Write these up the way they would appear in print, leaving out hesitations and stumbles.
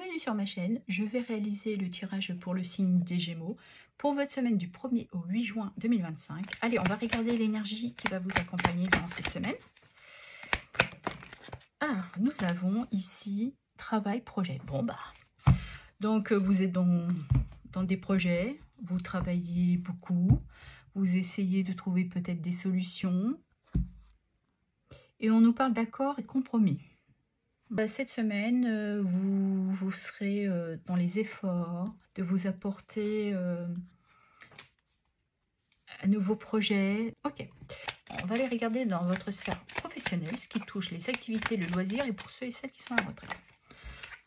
bienvenue sur ma chaîne. Je vais réaliser le tirage pour le signe des Gémeaux pour votre semaine du 1er au 8 juin 2025. Allez, on va regarder l'énergie qui va vous accompagner dans cette semaine. Alors, nous avons ici travail, projet. Bon, bah, donc vous êtes dans des projets, vous travaillez beaucoup, vous essayez de trouver peut-être des solutions. Et on nous parle d'accords et compromis. Cette semaine, vous serez dans les efforts de vous apporter un nouveau projet. Ok, on va aller regarder dans votre sphère professionnelle, ce qui touche les activités, le loisir et pour ceux et celles qui sont à la retraite.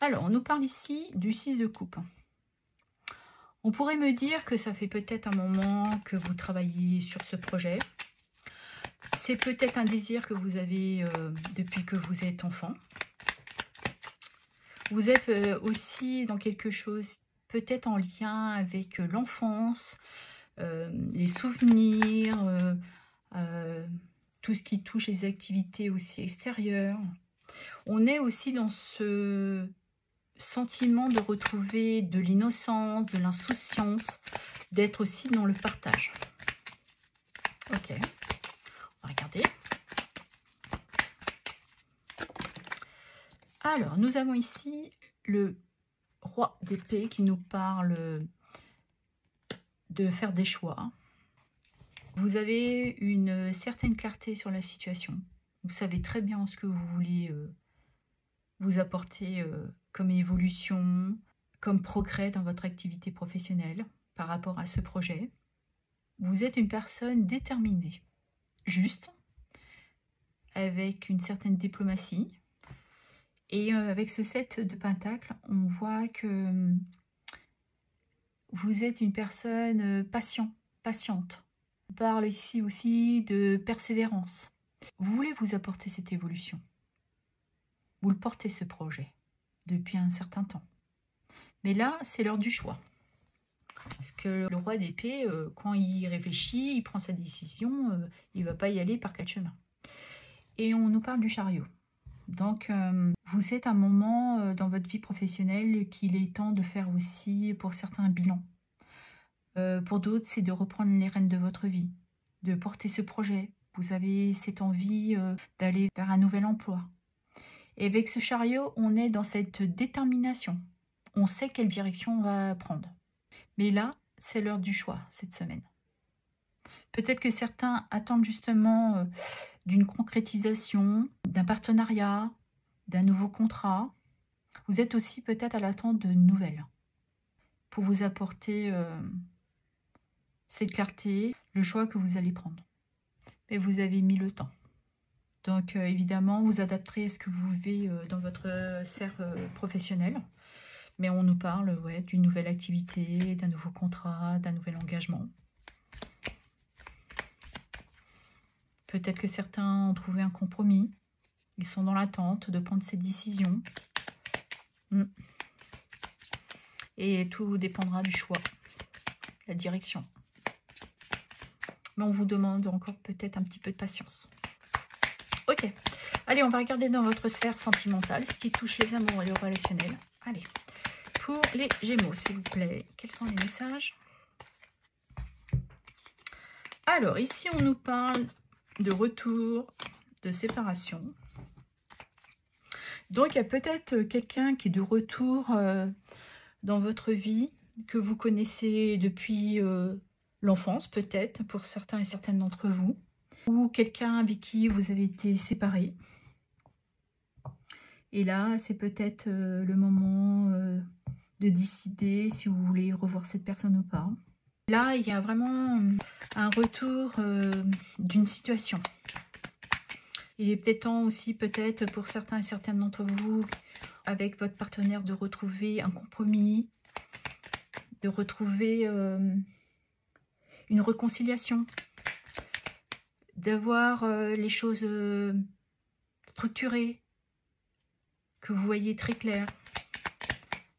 Alors, on nous parle ici du 6 de coupe. On pourrait me dire que ça fait peut-être un moment que vous travaillez sur ce projet. C'est peut-être un désir que vous avez depuis que vous êtes enfant. Vous êtes aussi dans quelque chose peut-être en lien avec l'enfance, les souvenirs, tout ce qui touche les activités aussi extérieures. On est aussi dans ce sentiment de retrouver de l'innocence, de l'insouciance, d'être aussi dans le partage. Ok, on va regarder. Alors, nous avons ici le roi d'épée qui nous parle de faire des choix. Vous avez une certaine clarté sur la situation. Vous savez très bien ce que vous voulez vous apporter comme évolution, comme progrès dans votre activité professionnelle par rapport à ce projet. Vous êtes une personne déterminée, juste, avec une certaine diplomatie. Et avec ce 7 de Pentacle, on voit que vous êtes une personne patiente. On parle ici aussi de persévérance. Vous voulez vous apporter cette évolution. Vous le portez ce projet depuis un certain temps. Mais là, c'est l'heure du choix. Parce que le roi d'épée, quand il réfléchit, il prend sa décision, il ne va pas y aller par 4 chemins. Et on nous parle du chariot. Donc, vous êtes à un moment dans votre vie professionnelle qu'il est temps de faire aussi, pour certains, un bilan. Pour d'autres, c'est de reprendre les rênes de votre vie, de porter ce projet. Vous avez cette envie d'aller vers un nouvel emploi. Et avec ce chariot, on est dans cette détermination. On sait quelle direction on va prendre. Mais là, c'est l'heure du choix cette semaine. Peut-être que certains attendent justement d'une concrétisation, d'un partenariat, d'un nouveau contrat. Vous êtes aussi peut-être à l'attente de nouvelles pour vous apporter cette clarté, le choix que vous allez prendre. Mais vous avez mis le temps. Donc évidemment, vous adapterez à ce que vous vivez dans votre sphère professionnelle. Mais on nous parle d'une nouvelle activité, d'un nouveau contrat, d'un nouvel engagement. Peut-être que certains ont trouvé un compromis. Ils sont dans l'attente de prendre cette décision. Et tout dépendra du choix, la direction. Mais on vous demande encore peut-être un petit peu de patience. Ok. Allez, on va regarder dans votre sphère sentimentale, ce qui touche les amours et le relationnel. Allez. Pour les Gémeaux, s'il vous plaît, quels sont les messages? Alors, ici, on nous parle de retour, de séparation. Donc, il y a peut-être quelqu'un qui est de retour dans votre vie, que vous connaissez depuis l'enfance, peut-être, pour certains et certaines d'entre vous. Ou quelqu'un avec qui vous avez été séparés. Et là, c'est peut-être le moment de décider si vous voulez revoir cette personne ou pas. Là, il y a vraiment un retour d'une situation. Il est peut-être temps aussi, peut-être pour certains et certaines d'entre vous, avec votre partenaire, de retrouver un compromis, de retrouver une réconciliation, d'avoir les choses structurées, que vous voyez très clair.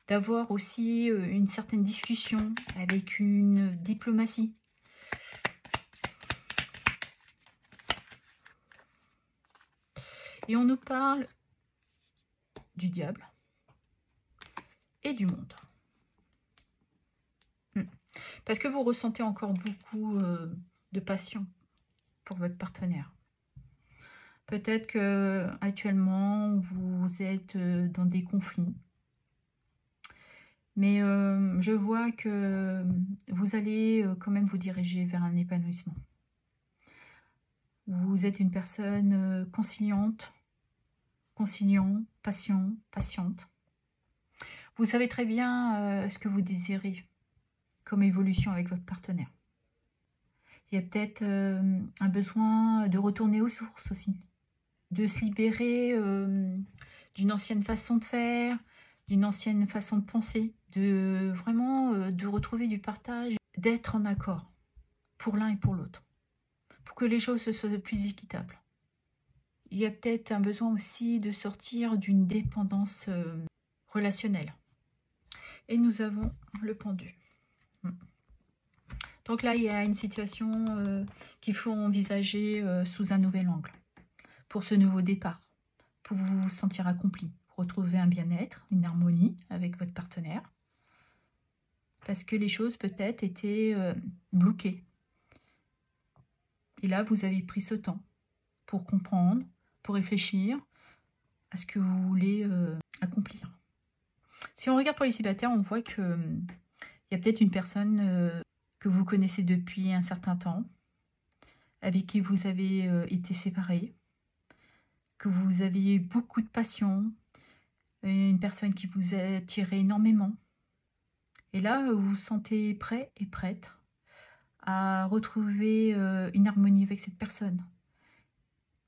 D'avoir aussi une certaine discussion avec une diplomatie. Et on nous parle du diable. et du monde. Parce que vous ressentez encore beaucoup de passion pour votre partenaire. Peut-être que actuellement vous êtes dans des conflits. Mais je vois que vous allez quand même vous diriger vers un épanouissement. Vous êtes une personne conciliante, conciliant, patiente. Vous savez très bien ce que vous désirez comme évolution avec votre partenaire. Il y a peut-être un besoin de retourner aux sources aussi, de se libérer d'une ancienne façon de faire, d'une ancienne façon de penser, de vraiment de retrouver du partage, d'être en accord pour l'un et pour l'autre, pour que les choses soient plus équitables. Il y a peut-être un besoin aussi de sortir d'une dépendance relationnelle. Et nous avons le pendu. Donc là, il y a une situation qu'il faut envisager sous un nouvel angle pour ce nouveau départ, pour vous sentir accompli, retrouver un bien-être, une harmonie avec votre partenaire, parce que les choses peut-être étaient bloquées. Et là, vous avez pris ce temps pour comprendre, pour réfléchir à ce que vous voulez accomplir. Si on regarde pour les célibataires, on voit qu'il y a peut-être une personne que vous connaissez depuis un certain temps, avec qui vous avez été séparés, que vous avez eu beaucoup de passion, une personne qui vous a attiré énormément. Et là, vous vous sentez prêt et prête à retrouver une harmonie avec cette personne.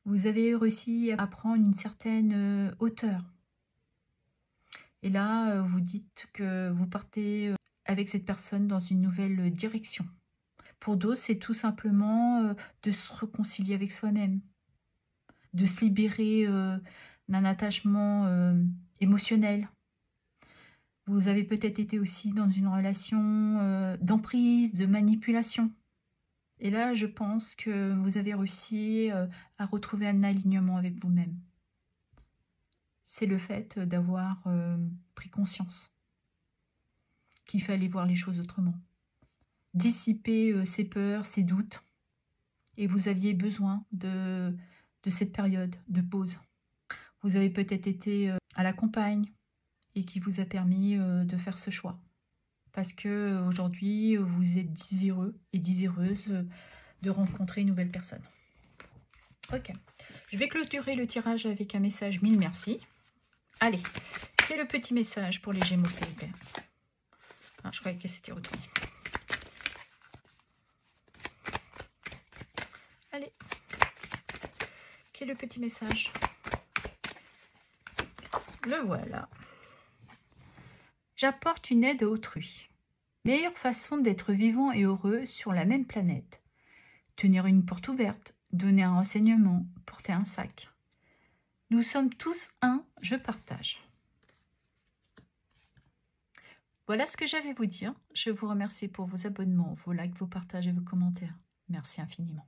Vous avez réussi à prendre une certaine hauteur. Et là, vous dites que vous partez avec cette personne dans une nouvelle direction. Pour d'autres, c'est tout simplement de se réconcilier avec soi-même, de se libérer d'un attachement émotionnel. Vous avez peut-être été aussi dans une relation d'emprise, de manipulation. Et là, je pense que vous avez réussi à retrouver un alignement avec vous-même. C'est le fait d'avoir pris conscience qu'il fallait voir les choses autrement. Dissiper ses peurs, ses doutes. Et vous aviez besoin de cette période de pause. Vous avez peut-être été à la campagne et qui vous a permis de faire ce choix. Parce que aujourd'hui, vous êtes désireux et désireuse de rencontrer une nouvelle personne. Ok. Je vais clôturer le tirage avec un message 1000 merci. Allez, quel est le petit message pour les Gémeaux célibataires? Ah, je croyais que c'était retourné. Allez, quel est le petit message? Le voilà. J'apporte une aide à autrui. Meilleure façon d'être vivant et heureux sur la même planète. Tenir une porte ouverte, donner un renseignement, porter un sac. Nous sommes tous un, je partage. Voilà ce que j'avais à vous dire. Je vous remercie pour vos abonnements, vos likes, vos partages et vos commentaires. Merci infiniment.